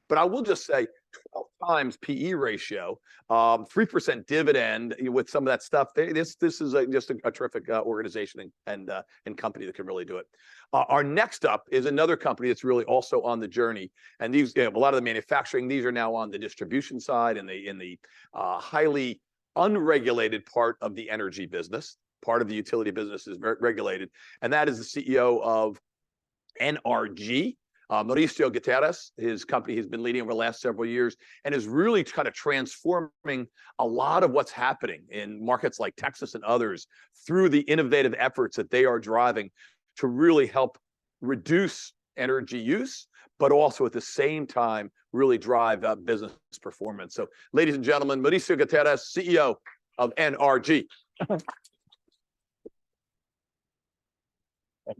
But I will just say 12 times PE ratio, 3% dividend with some of that stuff. This is just a terrific organization and company that can really do it. Our next up is another company that's really also on the journey. And these, a lot of the manufacturing, these are now on the distribution side and in the highly unregulated part of the energy business. Part of the utility business is very regulated. And that is the CEO of NRG. Mauricio Gutiérrez, his company he's been leading over the last several years and is really kind of transforming a lot of what's happening in markets like Texas and others through the innovative efforts that they are driving to really help reduce energy use, but also at the same time really drive business performance. So, ladies and gentlemen, Mauricio Gutiérrez, CEO of NRG.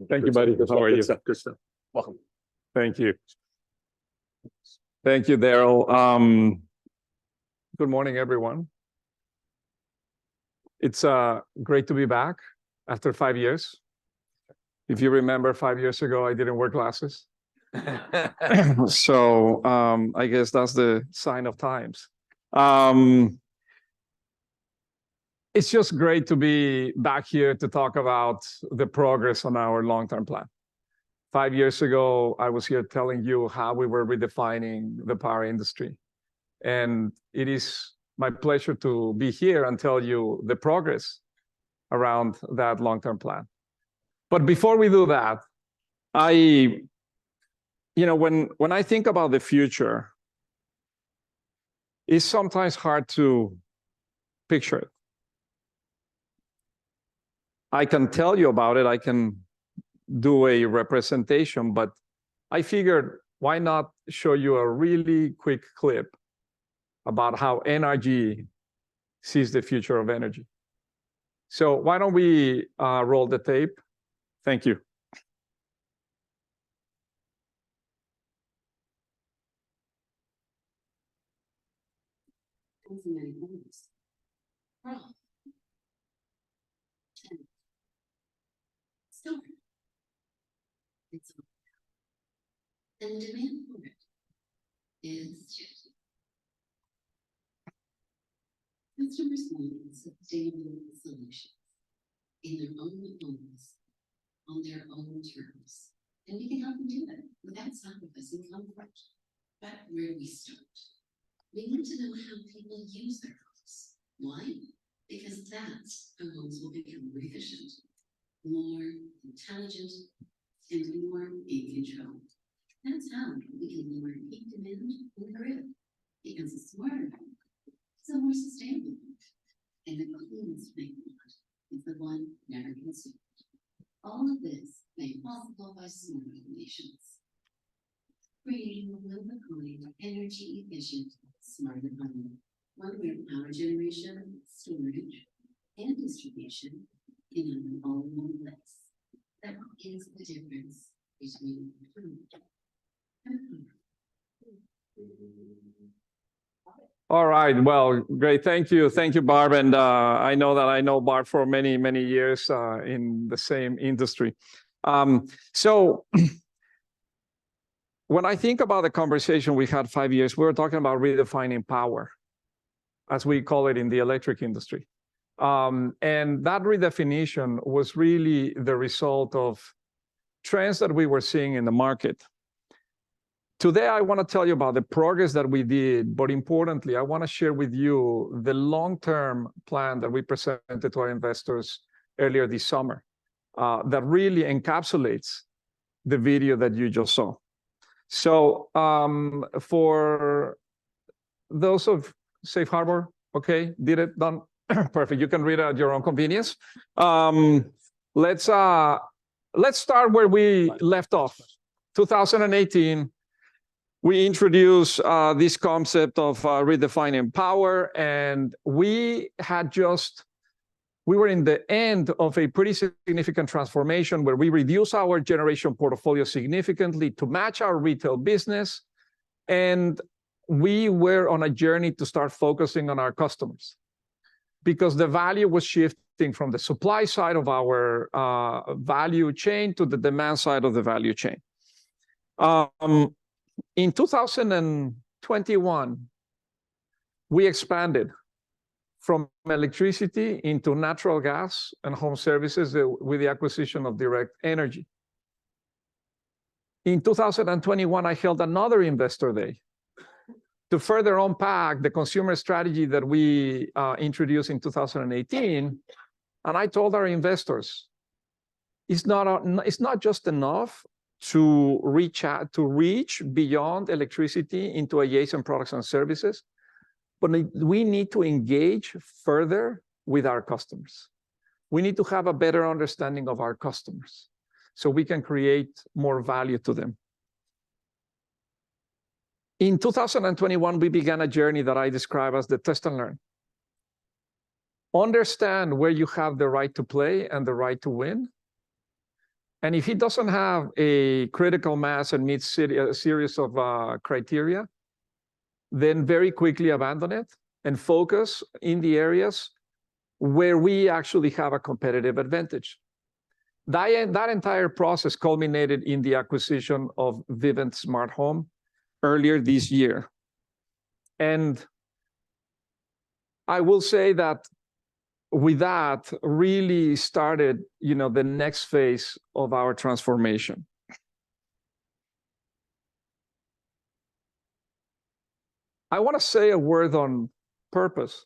Thank you, buddy. How are you? Good stuff. Welcome. Thank you. Thank you, Daryl. Good morning, everyone. It's great to be back after 5 years. If you remember, 5 years ago, I didn't wear glasses. So I guess that's the sign of times. It's just great to be back here to talk about the progress on our long-term plan. 5 years ago, I was here telling you how we were redefining the power industry. And it is my pleasure to be here and tell you the progress around that long-term plan. But before we do that, when I think about the future, it's sometimes hard to picture it. I can tell you about it, I can do a representation, but I figured why not show you a really quick clip about how NRG sees the future of energy. So why don't we roll the tape? Thank you. And the demand for it is shifting. Customers want sustainable solutions in their own homes, on their own terms. And we can help them do that without sacrificing comfort. But where do we start? We need to know how people use their homes. Why? Because that's how homes will become more efficient, more intelligent, and more in control. That's how we can lower peak demand on the grid. Because a smarter home is a more sustainable home. And the cleanest thing is the one never consumed. All of this made possible by smart automations. Creating a well-defined, energy-efficient, smarter home. One where power generation, storage, and distribution can happen all in one place. That is the difference between food. All right. Well, great. Thank you. Thank you, Barb. And I know Barb for many, many years in the same industry. So when I think about the conversation we had 5 years, we were talking about redefining power, as we call it in the electric industry. And that redefinition was really the result of trends that we were seeing in the market. Today, I want to tell you about the progress that we did, but importantly, I want to share with you the long-term plan that we presented to our investors earlier this summer that really encapsulates the video that you just saw. So for those of Safe Harbor, okay, did it, done, perfect. You can read it at your own convenience. Let's start where we left off. 2018. We introduced this concept of redefining power, and we were in the end of a pretty significant transformation where we reduced our generation portfolio significantly to match our retail business, and we were on a journey to start focusing on our customers because the value was shifting from the supply side of our value chain to the demand side of the value chain. In 2021, we expanded from electricity into natural gas and home services with the acquisition of Direct Energy. In 2021, I held another investor day to further unpack the consumer strategy that we introduced in 2018. And I told our investors, it's not just enough to reach beyond electricity into adjacent products and services, but we need to engage further with our customers. We need to have a better understanding of our customers so we can create more value to them. In 2021, we began a journey that I describe as the test and learn. Understand where you have the right to play and the right to win. And if it doesn't have a critical mass and meets a series of criteria, then very quickly abandon it and focus in the areas where we actually have a competitive advantage. That entire process culminated in the acquisition of Vivint Smart Home earlier this year. And I will say that with that really started, the next phase of our transformation. I want to say a word on purpose,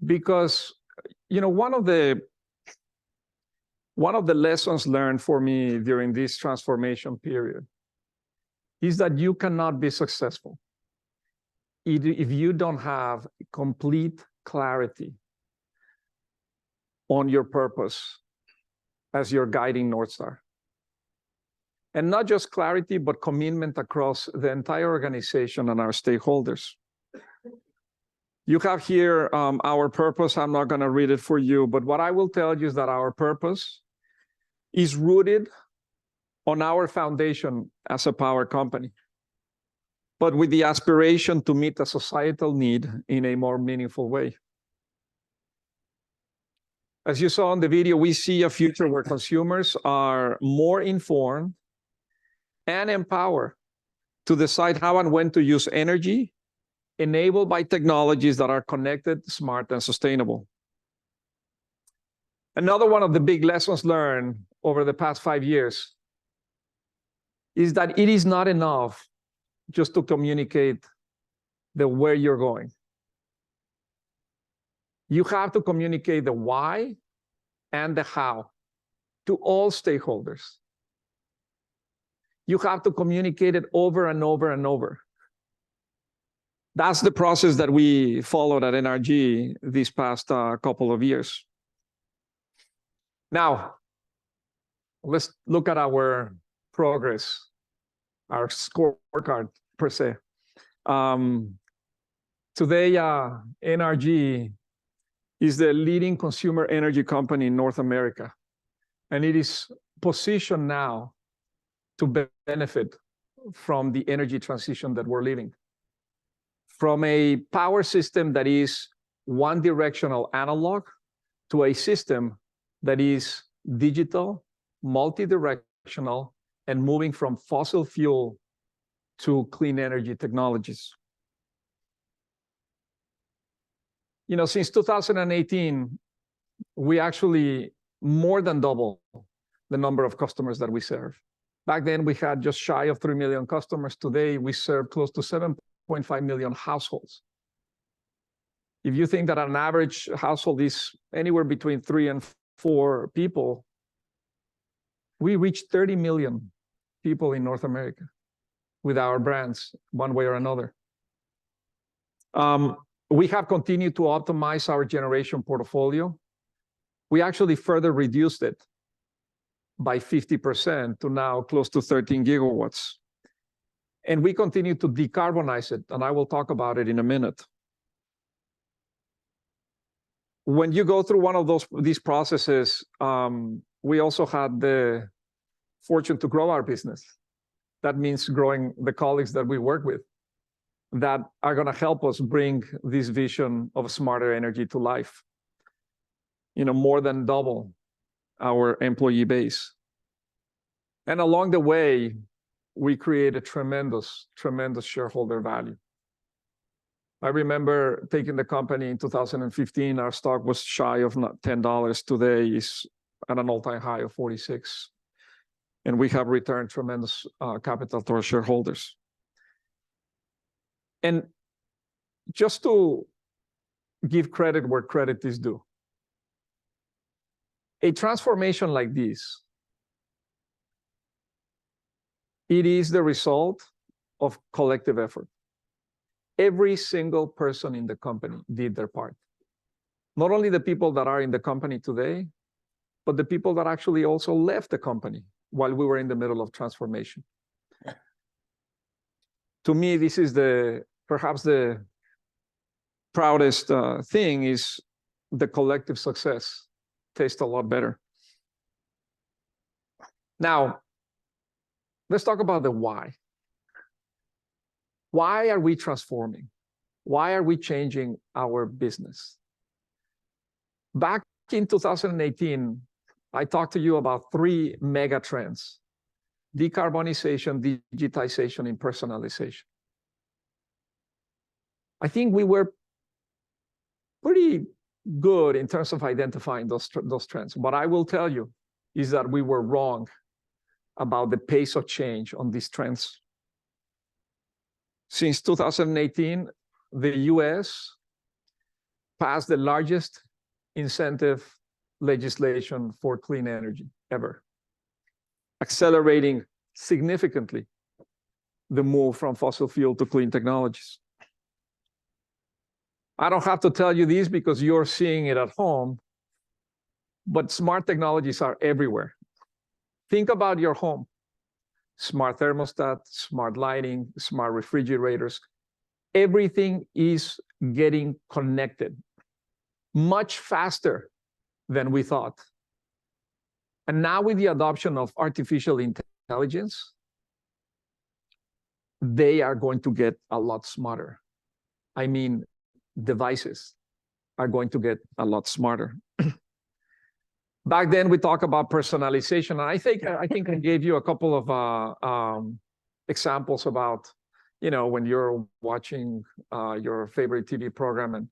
because one of the lessons learned for me during this transformation period is that you cannot be successful if you don't have complete clarity on your purpose as your guiding North Star. And not just clarity, but commitment across the entire organization and our stakeholders. You have here our purpose. I'm not going to read it for you, but what I will tell you is that our purpose is rooted on our foundation as a power company, but with the aspiration to meet a societal need in a more meaningful way. As you saw in the video, we see a future where consumers are more informed and empowered to decide how and when to use energy, enabled by technologies that are connected, smart, and sustainable. Another one of the big lessons learned over the past 5 years is that it is not enough just to communicate the where you're going. You have to communicate the why and the how to all stakeholders. You have to communicate it over and over and over. That's the process that we followed at NRG these past couple of years. Now, let's look at our progress, our scorecard per se. Today, NRG is the leading consumer energy company in North America, and it is positioned now to benefit from the energy transition that we're living. From a power system that is one directional analog to a system that is digital, multi-directional, and moving from fossil fuel to clean energy technologies. Since 2018, we actually more than doubled the number of customers that we serve. Back then, we had just shy of 3 million customers. Today, we serve close to 7.5 million households. If you think that an average household is anywhere between 3 and 4 people, we reach 30 million people in North America with our brands, one way or another. We have continued to optimize our generation portfolio. We actually further reduced it by 50% to now close to 13 gigawatts. And we continue to decarbonize it, and I will talk about it in a minute. When you go through one of these processes, we also had the fortune to grow our business. That means growing the colleagues that we work with that are going to help us bring this vision of smarter energy to life. More than double our employee base. And along the way, we created tremendous, tremendous shareholder value. I remember taking the company in 2015, our stock was shy of $10. Today is at an all-time high of 46. And we have returned tremendous capital to our shareholders. And just to give credit where credit is due, a transformation like this, it is the result of collective effort. Every single person in the company did their part. Not only the people that are in the company today, but the people that actually also left the company while we were in the middle of transformation. To me, this is perhaps the proudest thing is the collective success tastes a lot better. Now, let's talk about the why. Why are we transforming? Why are we changing our business? Back in 2018, I talked to you about 3 mega trends: decarbonization, digitization, and personalization. I think we were pretty good in terms of identifying those trends. What I will tell you is that we were wrong about the pace of change on these trends. Since 2018, the US passed the largest incentive legislation for clean energy ever, accelerating significantly the move from fossil fuel to clean technologies. I don't have to tell you this because you're seeing it at home, but smart technologies are everywhere. Think about your home. Smart thermostat, smart lighting, smart refrigerators. Everything is getting connected much faster than we thought. And now with the adoption of artificial intelligence, they are going to get a lot smarter. I mean, devices are going to get a lot smarter. Back then, we talked about personalization. And I think I gave you a couple of examples about, when you're watching your favorite TV program. And,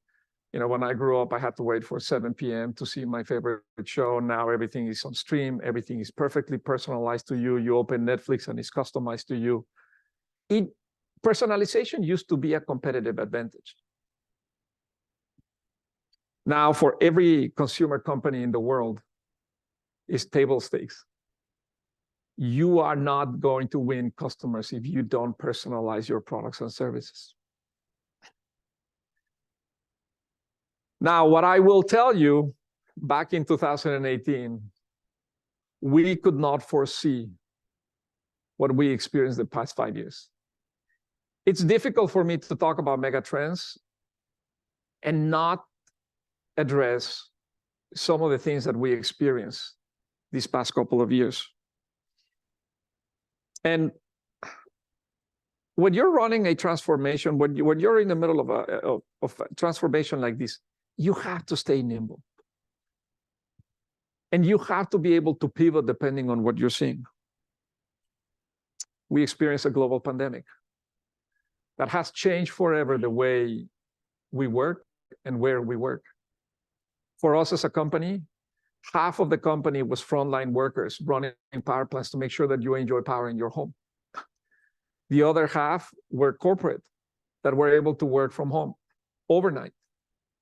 when I grew up, I had to wait for 7 p.m. to see my favorite show. Now everything is on stream. Everything is perfectly personalized to you. You open Netflix and it's customized to you. Personalization used to be a competitive advantage. Now, for every consumer company in the world, is table stakes. You are not going to win customers if you don't personalize your products and services. Now, what I will tell you, back in 2018, we could not foresee what we experienced the past 5 years. It's difficult for me to talk about mega trends and not address some of the things that we experienced these past couple of years. And when you're running a transformation, when you're in the middle of a transformation like this, you have to stay nimble. And you have to be able to pivot depending on what you're seeing. We experienced a global pandemic that has changed forever the way we work and where we work. For us as a company, half of the company was frontline workers running power plants to make sure that you enjoy power in your home. The other half were corporate that were able to work from home overnight.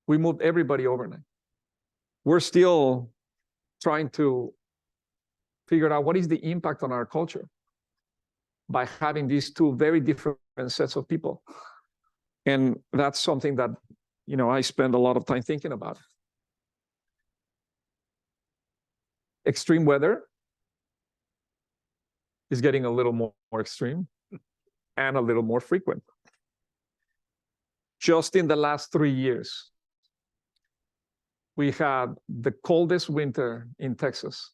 We moved everybody overnight. We're still trying to figure out what is the impact on our culture by having these 2 very different sets of people. And that's something that, I spend a lot of time thinking about. Extreme weather is getting a little more extreme and a little more frequent. Just in the last 3 years, we had the coldest winter in Texas.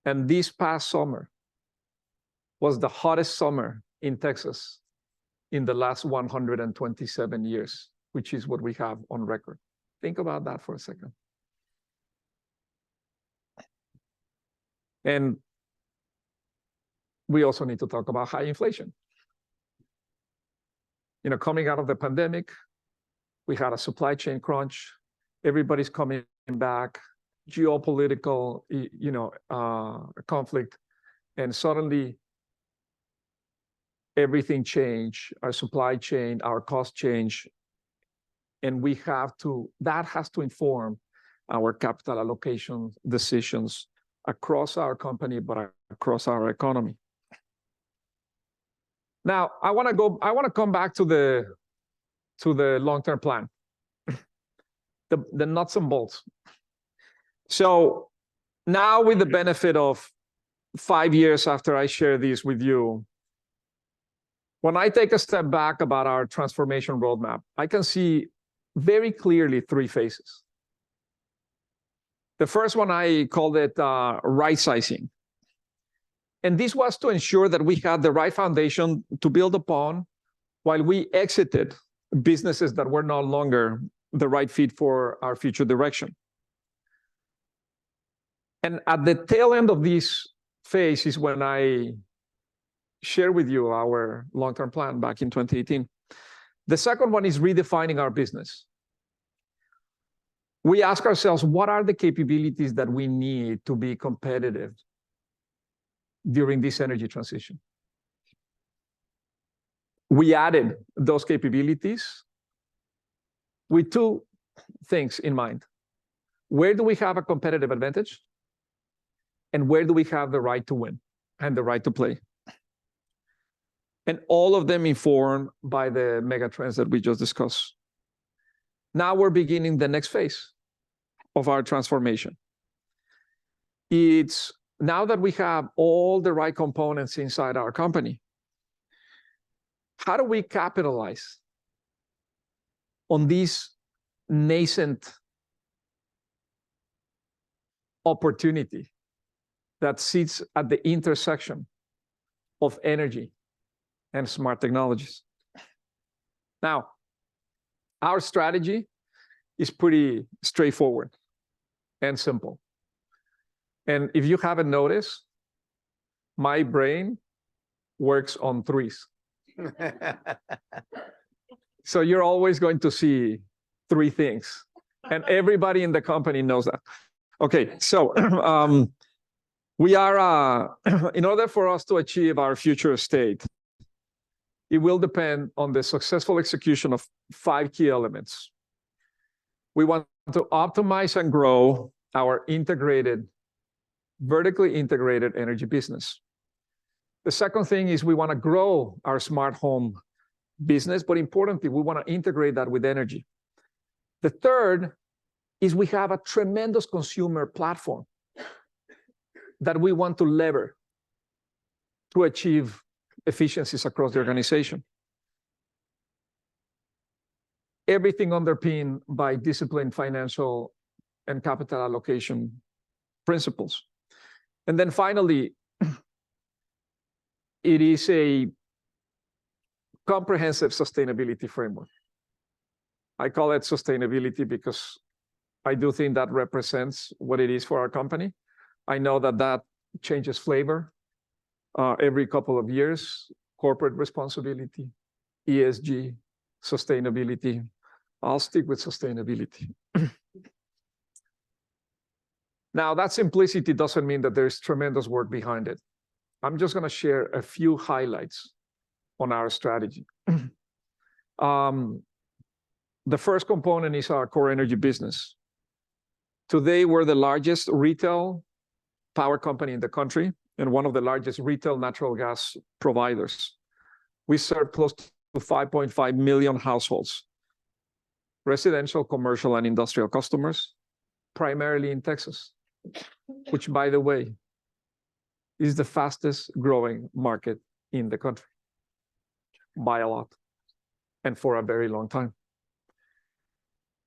And this past summer was the hottest summer in Texas in the last 127 years, which is what we have on record. Think about that for a second. And we also need to talk about high inflation. You know, coming out of the pandemic, we had a supply chain crunch. Everybody's coming back, geopolitical, conflict, and suddenly everything changed. Our supply chain, our cost change, and that has to inform our capital allocation decisions across our company, but across our economy. Now, I want to come back to the long-term plan, the nuts and bolts. So now, with the benefit of 5 years after I share this with you, when I take a step back about our transformation roadmap, I can see very clearly 3 phases. The first one, I called it right sizing. And this was to ensure that we had the right foundation to build upon while we exited businesses that were no longer the right fit for our future direction. And at the tail end of this phase is when I share with you our long-term plan back in 2018. The second one is redefining our business. We ask ourselves, what are the capabilities that we need to be competitive during this energy transition? We added those capabilities with 2 things in mind. Where do we have a competitive advantage? And where do we have the right to win and the right to play? And all of them informed by the mega trends that we just discussed. Now we're beginning the next phase of our transformation. It's now that we have all the right components inside our company, how do we capitalize on this nascent opportunity that sits at the intersection of energy and smart technologies? Now, our strategy is pretty straightforward and simple. And if you haven't noticed, my brain works on 3s. So you're always going to see 3 things. And everybody in the company knows that. Okay, so we are, in order for us to achieve our future state, it will depend on the successful execution of 5 key elements. We want to optimize and grow our vertically integrated energy business. The second thing is we want to grow our smart home business, but importantly, we want to integrate that with energy. The third is we have a tremendous consumer platform that we want to lever to achieve efficiencies across the organization. Everything underpinned by disciplined financial and capital allocation principles. And then finally, it is a comprehensive sustainability framework. I call it sustainability because I do think that represents what it is for our company. I know that changes flavor every couple of years. Corporate responsibility, ESG, sustainability. I'll stick with sustainability. Now, that simplicity doesn't mean that there's tremendous work behind it. I'm just going to share a few highlights on our strategy. The first component is our core energy business. Today, we're the largest retail power company in the country and one of the largest retail natural gas providers. We serve close to 5.5 million households, residential, commercial, and industrial customers, primarily in Texas, which, by the way, is the fastest growing market in the country by a lot and for a very long time.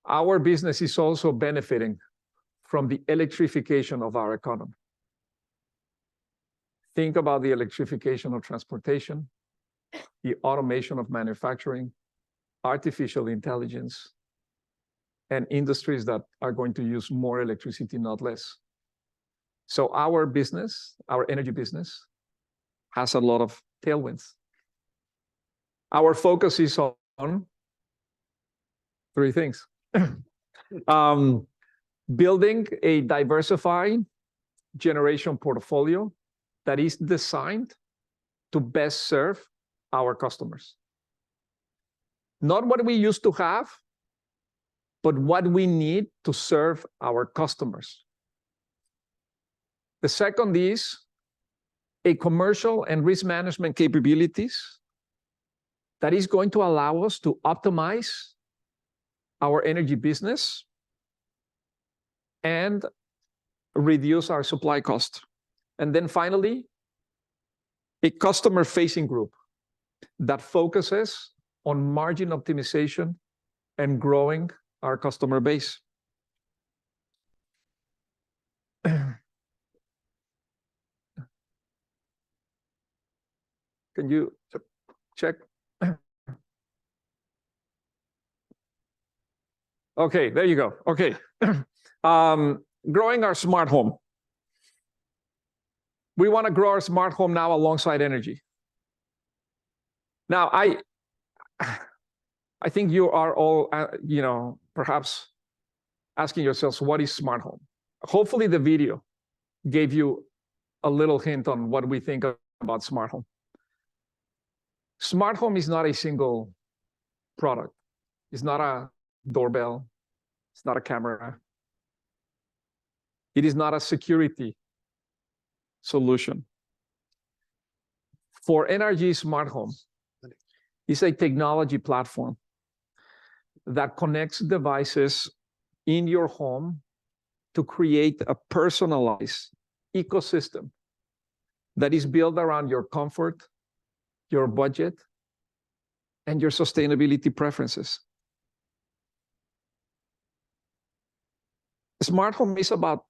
Our business is also benefiting from the electrification of our economy. Think about the electrification of transportation, the automation of manufacturing, artificial intelligence, and industries that are going to use more electricity, not less. So our business, our energy business, has a lot of tailwinds. Our focus is on three things. Building a diversified generation portfolio that is designed to best serve our customers. Not what we used to have, but what we need to serve our customers. The second is a commercial and risk management capabilities that is going to allow us to optimize our energy business and reduce our supply cost. And then finally, a customer-facing group that focuses on margin optimization and growing our customer base. Can you check? Okay, there you go. Okay. Growing our smart home. We want to grow our smart home now alongside energy. Now, I think you are all, perhaps asking yourselves, what is smart home? Hopefully the video gave you a little hint on what we think about smart home. Smart home is not a single product. It's not a doorbell. It's not a camera. It is not a security solution. For NRG Smart Home, it's a technology platform that connects devices in your home to create a personalized ecosystem that is built around your comfort, your budget, and your sustainability preferences. Smart home is about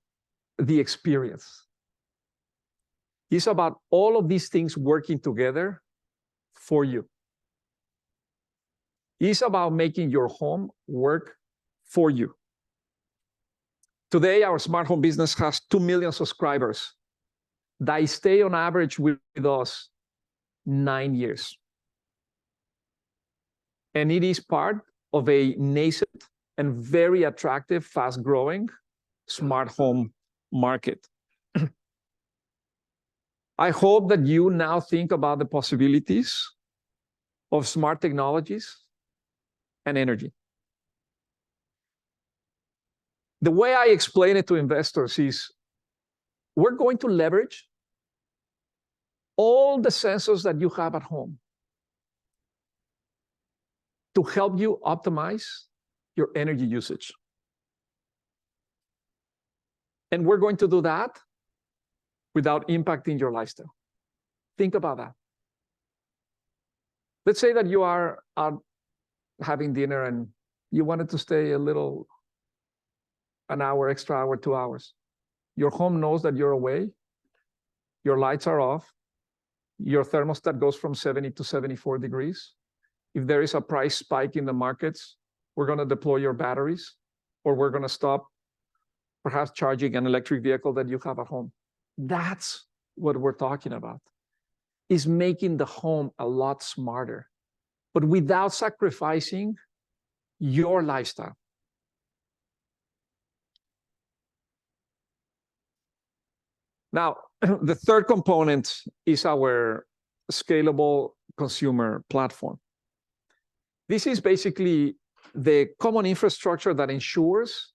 the experience. It's about all of these things working together for you. It's about making your home work for you. Today, our smart home business has 2 million subscribers that stay on average with us 9 years. And it is part of a nascent and very attractive, fast-growing smart home market. I hope that you now think about the possibilities of smart technologies and energy. The way I explain it to investors is we're going to leverage all the sensors that you have at home to help you optimize your energy usage. And we're going to do that without impacting your lifestyle. Think about that. Let's say that you are out having dinner and you wanted to stay an hour, extra hour, 2 hours. Your home knows that you're away. Your lights are off. Your thermostat goes from 70 to 74 degrees. If there is a price spike in the markets, we're going to deploy your batteries, or we're going to stop perhaps charging an electric vehicle that you have at home. That's what we're talking about, is making the home a lot smarter, but without sacrificing your lifestyle. Now, the third component is our scalable consumer platform. This is basically the common infrastructure that ensures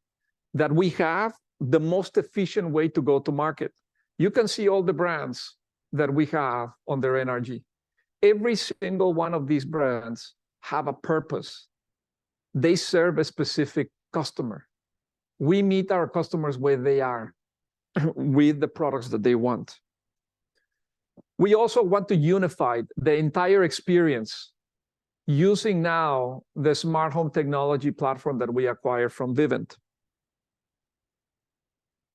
that we have the most efficient way to go to market. You can see all the brands that we have on their NRG. Every single one of these brands have a purpose. They serve a specific customer. We meet our customers where they are with the products that they want. We also want to unify the entire experience using now the smart home technology platform that we acquired from Vivint.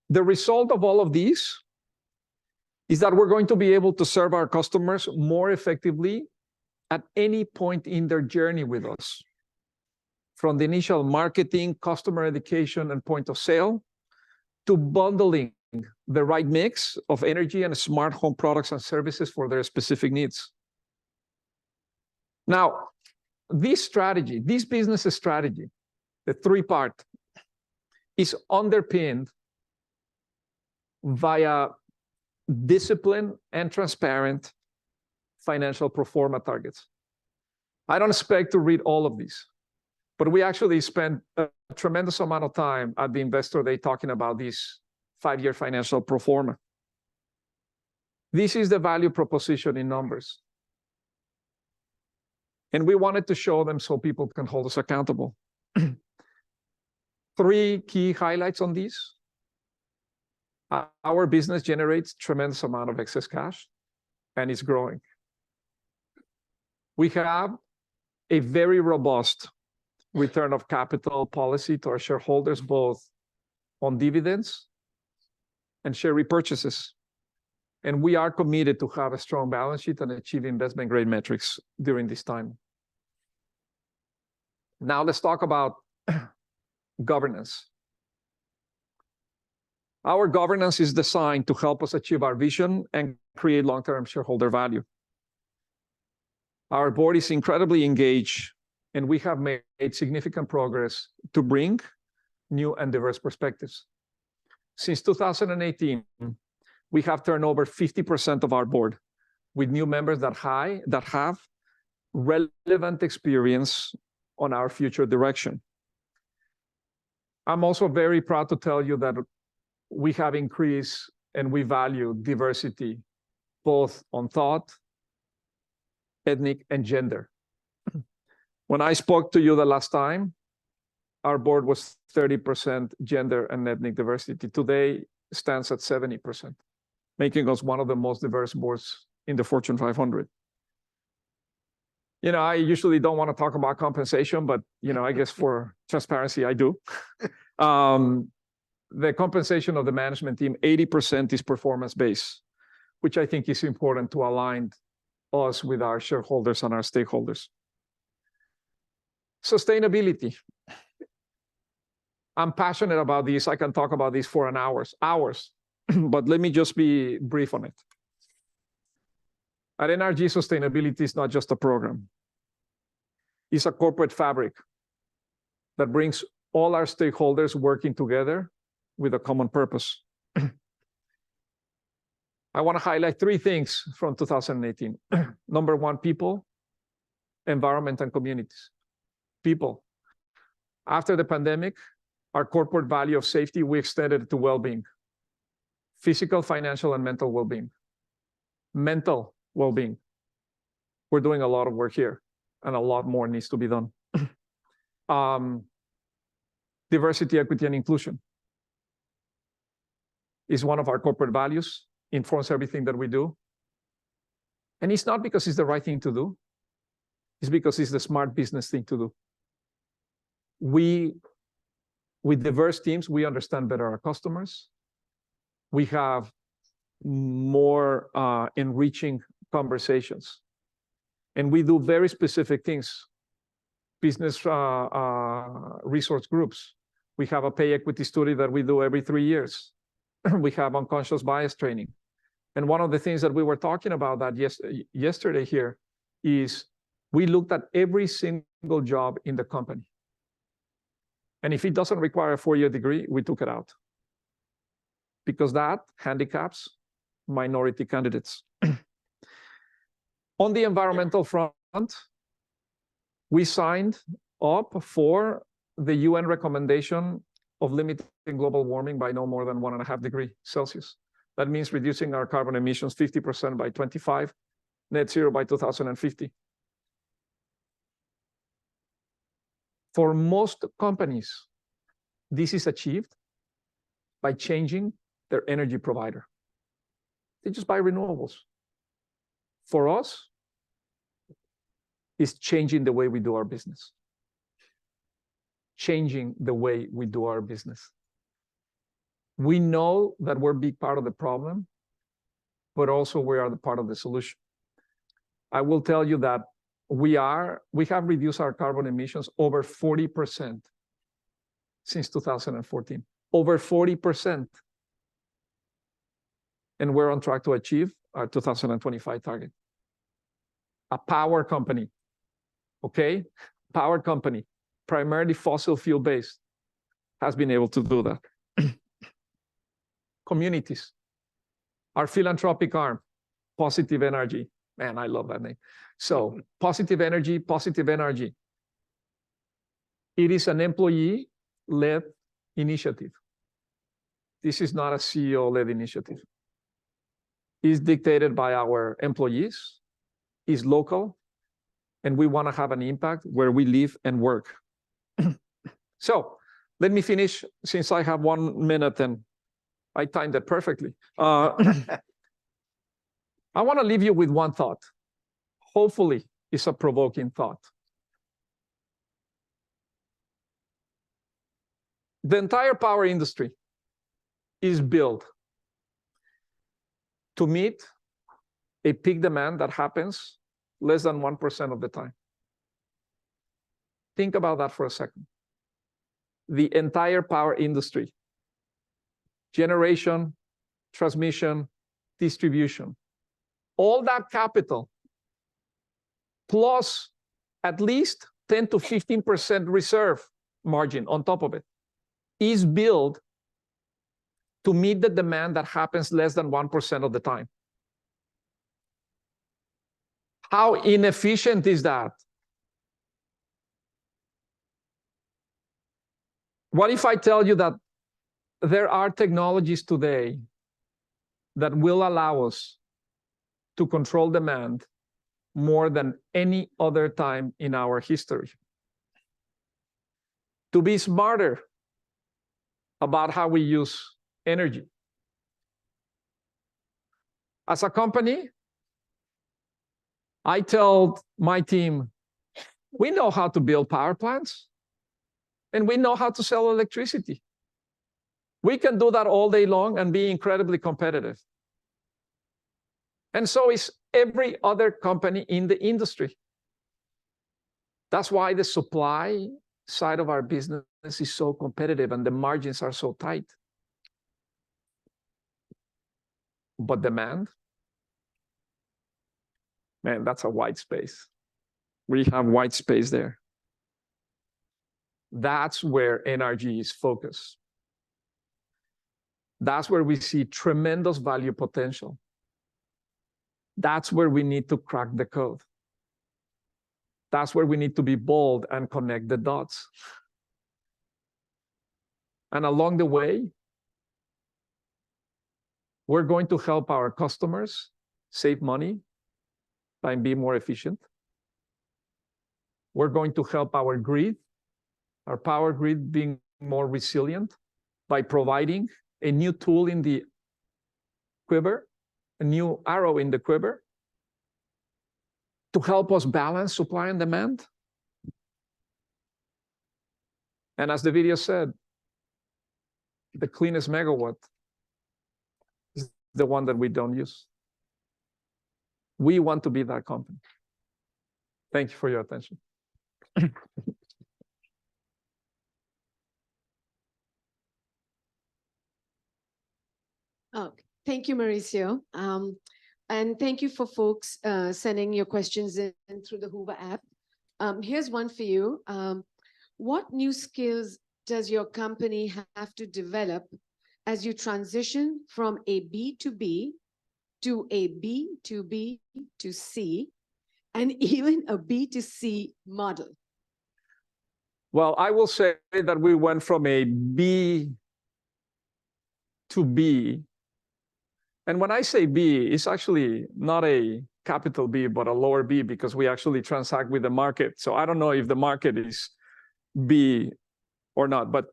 The result of all of these is that we're going to be able to serve our customers more effectively at any point in their journey with us, from the initial marketing, customer education, and point of sale, to bundling the right mix of energy and smart home products and services for their specific needs. Now, this strategy, this business strategy, the three-part, is underpinned via discipline and transparent financial pro forma targets. I don't expect to read all of these, but we actually spent a tremendous amount of time at the Investor Day talking about this 5-year financial pro forma. This is the value proposition in numbers. And we wanted to show them so people can hold us accountable. 3 key highlights on these. Our business generates tremendous amount of excess cash, and it's growing. We have a very robust return of capital policy to our shareholders, both on dividends and share repurchases. And we are committed to have a strong balance sheet and achieve investment grade metrics during this time. Now let's talk about governance. Our governance is designed to help us achieve our vision and create long-term shareholder value. Our board is incredibly engaged, and we have made significant progress to bring new and diverse perspectives. Since 2018, we have turned over 50% of our board with new members that have relevant experience on our future direction. I'm also very proud to tell you that we have increased and we value diversity, both on thought, ethnic, and gender. When I spoke to you the last time, our board was 30% gender and ethnic diversity. Today stands at 70%, making us one of the most diverse boards in the Fortune 500. You know, I usually don't want to talk about compensation, but, you know, I guess for transparency, I do. The compensation of the management team, 80% is performance-based, which I think is important to align us with our shareholders and our stakeholders. Sustainability. I'm passionate about this. I can talk about this for hours, but let me just be brief on it. At NRG, sustainability is not just a program. It's a corporate fabric that brings all our stakeholders working together with a common purpose. I want to highlight 3 things from 2018. Number 1, people, environment, and communities. People. After the pandemic, our corporate value of safety, we extended it to well-being. Physical, financial, and mental well-being. Mental well-being. We're doing a lot of work here, and a lot more needs to be done. Diversity, equity, and inclusion is one of our corporate values, informs everything that we do. And it's not because it's the right thing to do. It's because it's the smart business thing to do. With diverse teams, we understand better our customers. We have more enriching conversations. And we do very specific things. Business resource groups. We have a pay equity study that we do every 3 years. We have unconscious bias training. And one of the things that we were talking about that yesterday here is we looked at every single job in the company. And if it doesn't require a 4-year degree, we took it out. Because that handicaps minority candidates. On the environmental front, we signed up for the UN recommendation of limiting global warming by no more than 1.5 degrees Celsius. That means reducing our carbon emissions 50% by 2025, net zero by 2050. For most companies, this is achieved by changing their energy provider. They just buy renewables. For us, it's changing the way we do our business. Changing the way we do our business. We know that we're a big part of the problem, but also we are the part of the solution. I will tell you that we have reduced our carbon emissions over 40% since 2014. Over 40%. and we're on track to achieve our 2025 target. A power company, okay? Power company, primarily fossil fuel based, has been able to do that. Communities, our philanthropic arm, Positive Energy. Man, I love that name. So Positive Energy, Positive Energy. It is an employee-led initiative. This is not a CEO-led initiative. It's dictated by our employees, it's local, and we want to have an impact where we live and work. So let me finish, since I have 1 minute and I timed it perfectly. I want to leave you with one thought. Hopefully, it's a provoking thought. The entire power industry is built to meet a peak demand that happens less than 1% of the time. Think about that for a second. The entire power industry, generation, transmission, distribution, all that capital, plus at least 10 to 15% reserve margin on top of it, is built to meet the demand that happens less than 1% of the time. How inefficient is that? What if I tell you that there are technologies today that will allow us to control demand more than any other time in our history? To be smarter about how we use energy. As a company, I tell my team, we know how to build power plants and we know how to sell electricity. We can do that all day long and be incredibly competitive. And so is every other company in the industry. That's why the supply side of our business is so competitive and the margins are so tight. But demand, man, that's a white space. We have white space there. That's where NRG is focused. That's where we see tremendous value potential. That's where we need to crack the code. That's where we need to be bold and connect the dots. And along the way, we're going to help our customers save money by being more efficient. We're going to help our grid, our power grid, being more resilient by providing a new tool in the quiver, a new arrow in the quiver to help us balance supply and demand. And as the video said, the cleanest megawatt is the one that we don't use. We want to be that company. Thank you for your attention. Oh, thank you, Mauricio. And thank you for folks sending your questions in through the Hoover app. Here's one for you. What new skills does your company have to develop as you transition from a B2B to a B2B to C and even a B2C model? Well, I will say that we went from a B to B. And when I say B, it's actually not a capital B, but a lower B, because we actually transact with the market. So I don't know if the market is B or not, but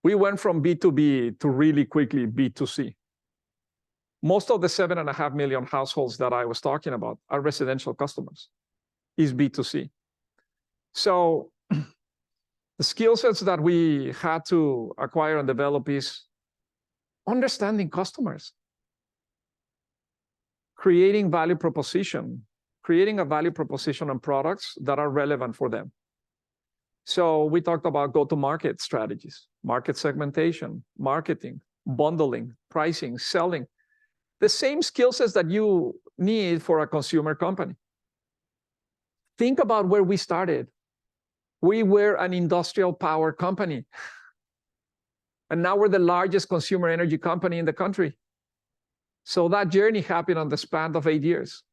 we went from B2B to really quickly B2C. Most of the 7.5 million households that I was talking about are residential customers, is B2C. So the skill sets that we had to acquire and develop is understanding customers, creating value proposition, creating a value proposition on products that are relevant for them. So we talked about go-to-market strategies, market segmentation, marketing, bundling, pricing, selling. the same skill sets that you need for a consumer company. Think about where we started. We were an industrial power company. And now we're the largest consumer energy company in the country. So that journey happened on the span of 8 years.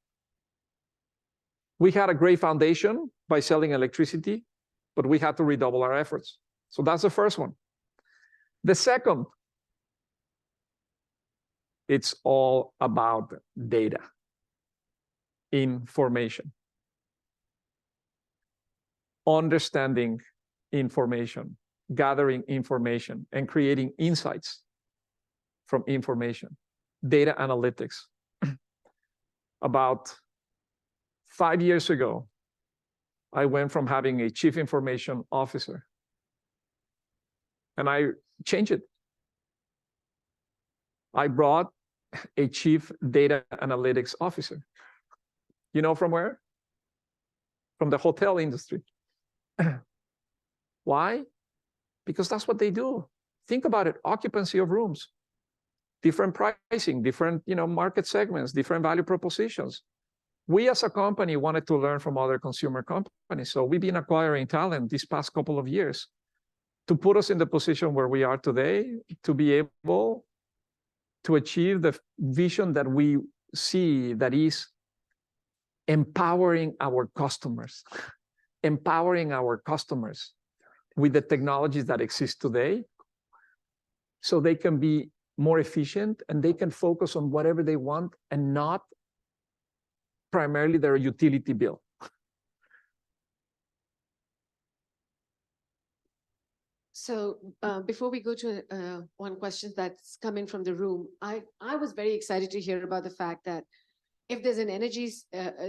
We had a great foundation by selling electricity, but we had to redouble our efforts. So that's the first one. The second, it's all about data, information, understanding information, gathering information, and creating insights from information, data analytics. About 5 years ago, I went from having a chief information officer, and I changed it. I brought a chief data analytics officer. You know from where? From the hotel industry. Why? Because that's what they do. Think about it, occupancy of rooms, different pricing, different market segments, different value propositions. We as a company wanted to learn from other consumer companies. So we've been acquiring talent these past couple of years to put us in the position where we are today, to be able to achieve the vision that we see, that is empowering our customers, empowering our customers with the technologies that exist today so they can be more efficient and they can focus on whatever they want and not primarily their utility bill. So before we go to one question that's coming from the room, I was very excited to hear about the fact that if there's an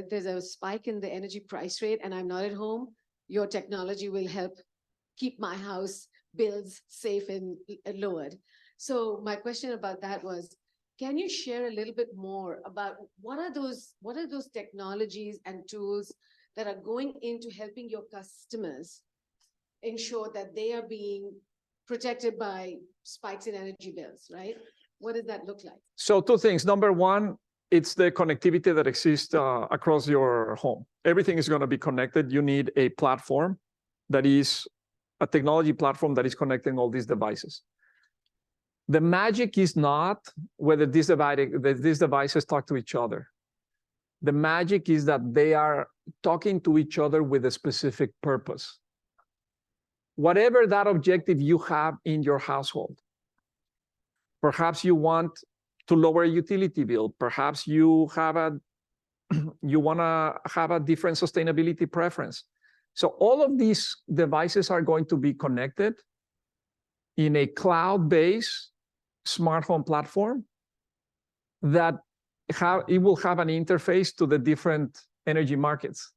there's a spike in the energy price rate and I'm not at home, your technology will help keep my house bills safe and lowered. So my question about that was, can you share a little bit more about what are those technologies and tools that are going into helping your customers ensure that they are being protected by spikes in energy bills, right? What does that look like? So two things. Number one, it's the connectivity that exists across your home. Everything is going to be connected. You need a platform that is a technology platform that is connecting all these devices. The magic is not whether these devices talk to each other. The magic is that they are talking to each other with a specific purpose. Whatever that objective you have in your household, perhaps you want to lower a utility bill, perhaps you want to have a different sustainability preference. So all of these devices are going to be connected in a cloud-based smart home platform that it will have an interface to the different energy markets.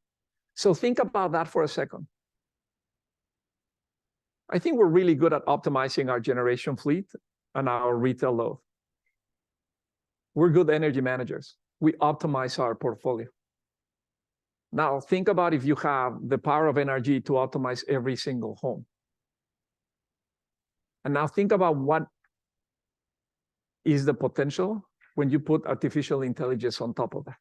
So think about that for a second. I think we're really good at optimizing our generation fleet and our retail load. We're good energy managers. We optimize our portfolio. Now think about if you have the power of NRG to optimize every single home. And now think about what is the potential when you put artificial intelligence on top of that.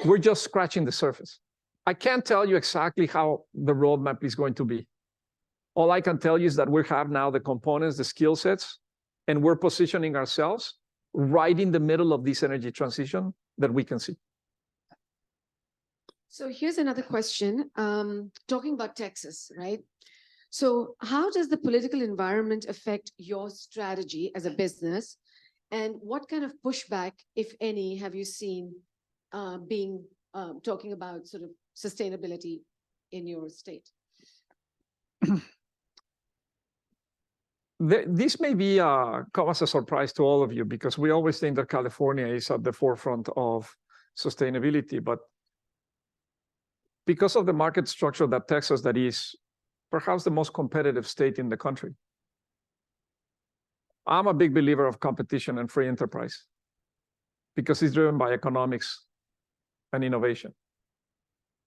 We're just scratching the surface. I can't tell you exactly how the roadmap is going to be. All I can tell you is that we have now the components, the skill sets, and we're positioning ourselves right in the middle of this energy transition that we can see. So here's another question, talking about Texas, right? So how does the political environment affect your strategy as a business? And what kind of pushback, if any, have you seen talking about sort of sustainability in your state? This may be come as a surprise to all of you because we always think that California is at the forefront of sustainability, but because of the market structure that Texas, that is perhaps the most competitive state in the country. I'm a big believer of competition and free enterprise because it's driven by economics and innovation.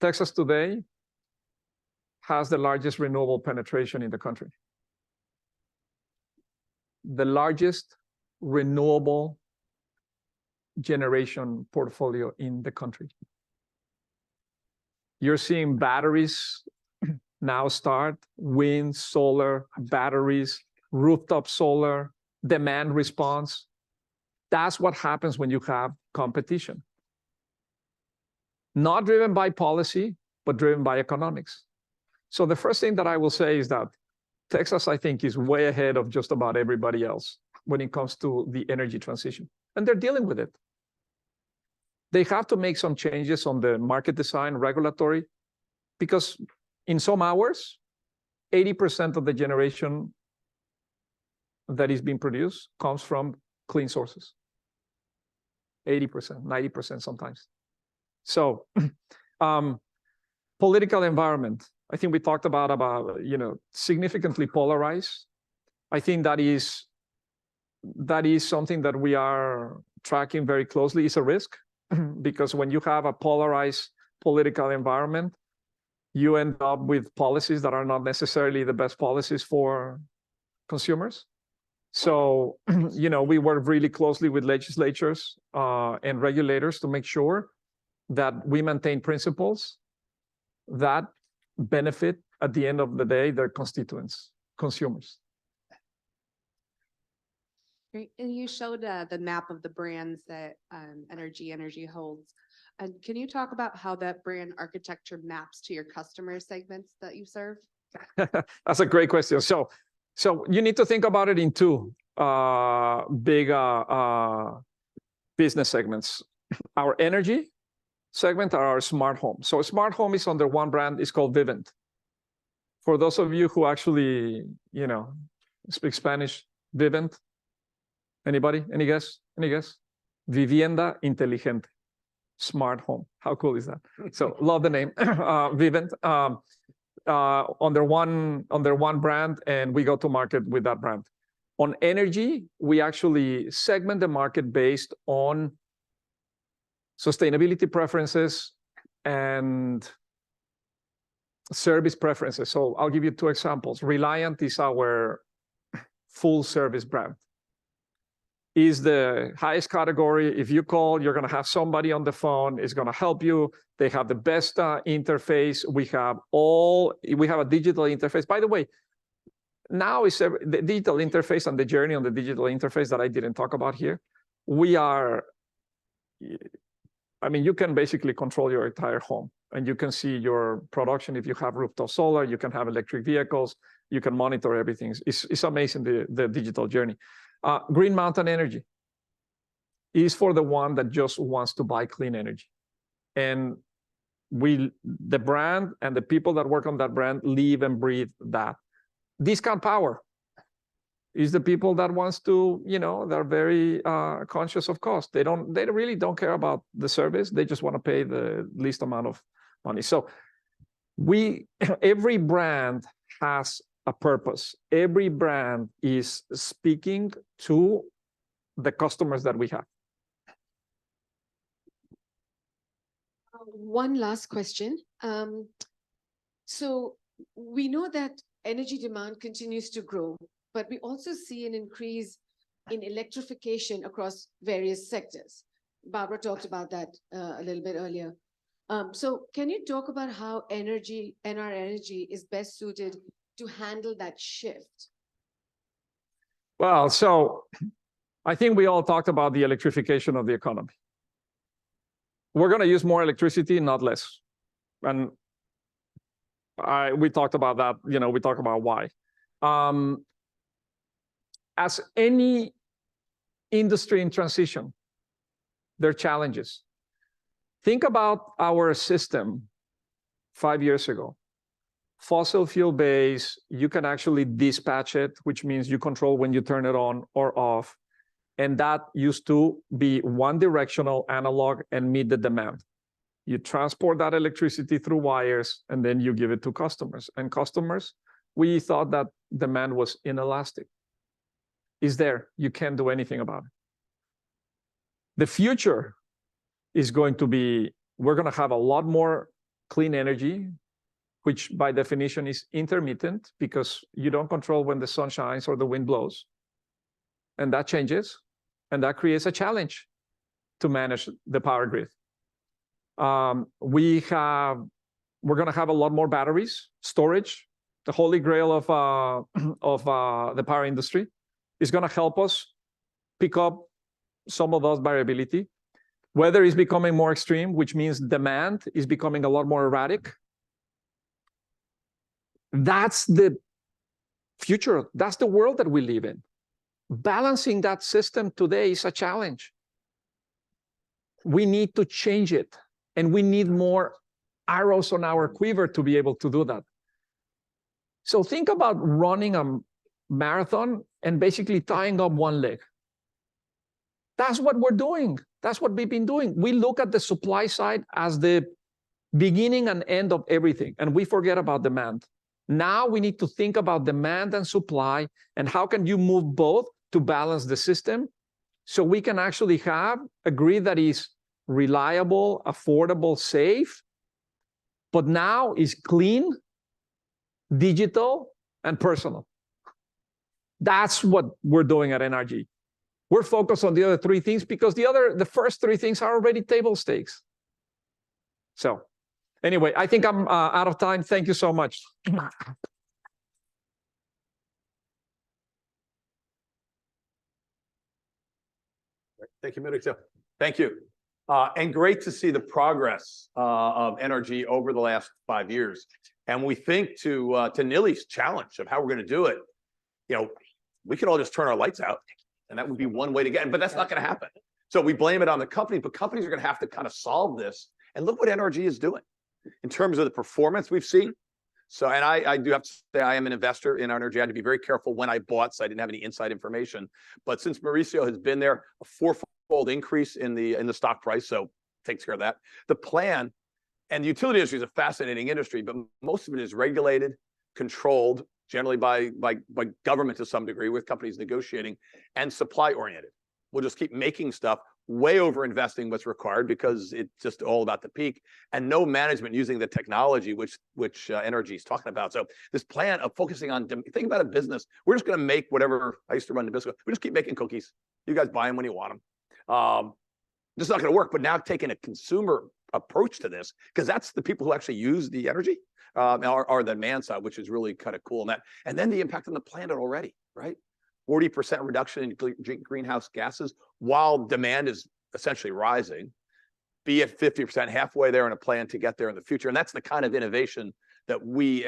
Texas today has the largest renewable penetration in the country. The largest renewable generation portfolio in the country. You're seeing batteries now start, wind, solar, batteries, rooftop solar, demand response. That's what happens when you have competition. Not driven by policy, but driven by economics. So the first thing that I will say is that Texas, I think, is way ahead of just about everybody else when it comes to the energy transition. And they're dealing with it. They have to make some changes on the market design, regulatory, because in some hours, 80% of the generation that is being produced comes from clean sources. 80%, 90% sometimes. So political environment, I think we talked about significantly polarized. I think that is something that we are tracking very closely. It's a risk because when you have a polarized political environment, you end up with policies that are not necessarily the best policies for consumers. So, we work really closely with legislatures and regulators to make sure that we maintain principles that benefit, at the end of the day, their constituents, consumers. Great. And you showed the map of the brands that NRG holds. And can you talk about how that brand architecture maps to your customer segments that you serve? That's a great question. So you need to think about it in two big business segments. Our energy segment are our smart home. So smart home is under one brand. It's called Vivint. For those of you who actually, speak Spanish, Vivint. Anybody? Any guess? Vivienda inteligente. Smart home. How cool is that? So love the name. Vivint. Under one brand, and we go to market with that brand. On energy, we actually segment the market based on sustainability preferences and service preferences. So I'll give you two examples. Reliant is our full service brand. Is the highest category. If you call, you're going to have somebody on the phone. It's going to help you. They have the best interface. We have a digital interface. By the way, now is the digital interface and the journey on the digital interface that I didn't talk about here. You can basically control your entire home, and you can see your production. If you have rooftop solar, you can have electric vehicles. You can monitor everything. It's amazing, the digital journey. Green Mountain Energy is for the one that just wants to buy clean energy. And the brand and the people that work on that brand live and breathe that. Discount Power is the people that wants to, they're very conscious of cost. They really don't care about the service. They just want to pay the least amount of money. So every brand has a purpose. Every brand is speaking to the customers that we have. One last question. So we know that energy demand continues to grow, but we also see an increase in electrification across various sectors. Barbara talked about that a little bit earlier. So can you talk about how NR Energy is best suited to handle that shift? Well, so I think we all talked about the electrification of the economy. We're going to use more electricity, not less. And we talked about that, we talked about why. As any industry in transition, there are challenges. Think about our system 5 years ago. Fossil fuel base, you can actually dispatch it, which means you control when you turn it on or off. And that used to be one directional analog and meet the demand. You transport that electricity through wires, and then you give it to customers. And customers, we thought that demand was inelastic. Is there, you can't do anything about it. The future is going to be, we're going to have a lot more clean energy, which by definition is intermittent because you don't control when the sun shines or the wind blows. And that changes, and that creates a challenge. to manage the power grid. We're going to have a lot more batteries, storage, the holy grail of the power industry. Is going to help us pick up some of those variability. Weather is becoming more extreme, which means demand is becoming a lot more erratic. That's the future. That's the world that we live in. Balancing that system today is a challenge. We need to change it, and we need more arrows on our quiver to be able to do that. So think about running a marathon and basically tying up one leg. That's what we're doing. That's what we've been doing. We look at the supply side as the beginning and end of everything, and we forget about demand. Now we need to think about demand and supply, and how can you move both to balance the system so we can actually have a grid that is reliable, affordable, safe, but now is clean, digital, and personal. That's what we're doing at NRG. We're focused on the other three things because the first three things are already table stakes. So anyway, I think I'm out of time. Thank you so much. Thank you, Mauricio. Thank you. And great to see the progress of NRG over the last 5 years. And we think to Nili's challenge of how we're going to do it, we could all just turn our lights out, and that would be one way to get it, but that's not going to happen. So we blame it on the company, but companies are going to have to kind of solve this. And look what NRG is doing in terms of the performance we've seen. So, and I do have to say, I am an investor in NRG. I had to be very careful when I bought, so I didn't have any inside information. But since Mauricio has been there, a fourfold increase in the stock price, so takes care of that. The plan, and the utility industry is a fascinating industry, but most of it is regulated, controlled, generally by government to some degree, with companies negotiating, and supply oriented. We'll just keep making stuff, way over investing what's required because it's just all about the peak, and no management using the technology which NRG is talking about. So this plan of focusing on, think about a business. We're just going to make whatever. I used to run the business. We just keep making cookies. You guys buy them when you want them. This is not going to work. But now taking a consumer approach to this, because that's the people who actually use the energy, are the demand side, which is really kind of cool. And then the impact on the planet already, right? 40% reduction in greenhouse gases while demand is essentially rising. Be at 50%, halfway there in a plan to get there in the future. And that's the kind of innovation that we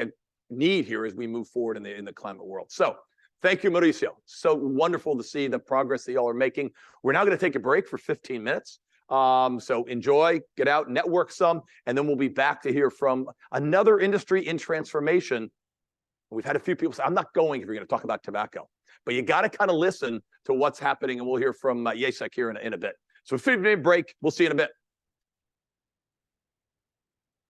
need here as we move forward in the climate world. So thank you, Mauricio. So wonderful to see the progress that y'all are making. We're now going to take a break for 15 minutes. So enjoy, get out, network some, and then we'll be back to hear from another industry in transformation. We've had a few people say, I'm not going if you're going to talk about tobacco. But you got to kind of listen to what's happening, and we'll hear from Jacek here in a bit. So 15-minute break. We'll see you in a bit.